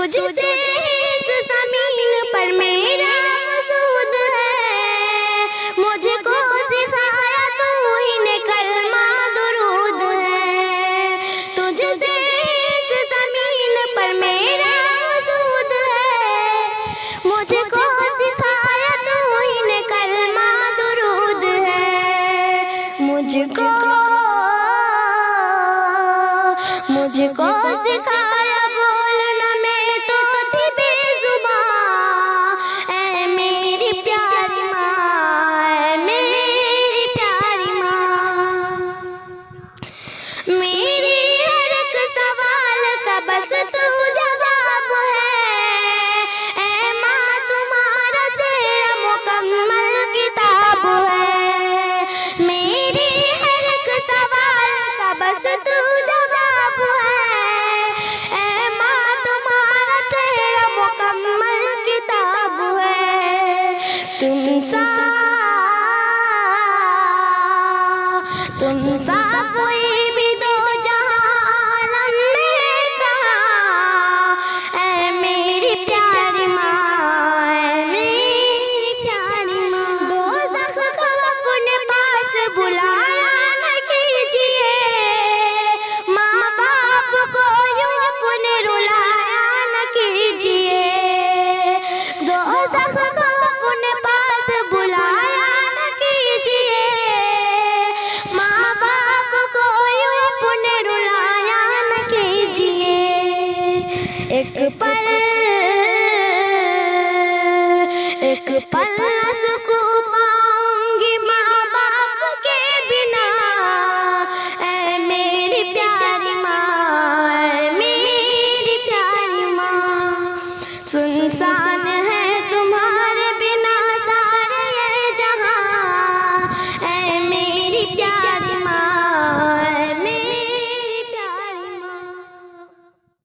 तुझसे इस ज़मीन पर मेरा वजूद है, मुझको सिखाया तू ही ने कलमा दुरूद है। तुझसे इस ज़मीन पर मेरा वजूद है, मुझको सिखाया तू ही ने कलमा दुरूद है। मुझको सिखाया बोलना मैं तो थी बेज़ुबान, ऐ मेरी प्यारी माँ, ऐ मेरी प्यारी माँ। मेरी हर एक सवाल का बस तू जवाब है, ऐ माँ तुम्हारा चेहरा मुकम्मल किताब है। मेरी हर एक सवाल का बस तू जवाब है, ऐ माँ तुम्हारा चेहरा मुकम्मल किताब है। तुम सा कोई भी दो जहान में कहाँ, ऐ मेरी प्यारी माँ, ऐ मेरी प्यारी माँ। दोज़ख को अपने पास बुलाया न कीजिए, माँ बाप को यूं अपने रुलाया न कीजिए। दोज़ख को अपने पास बुलाया न कीजिए, माँ बाप को यूं अपने रुलाया न कीजिए। एक पल न सुकून पाऊंगी माँ बाप के बिना, ऐ मेरी प्यारी माँ, ऐ मेरी प्यारी माँ। सुनसान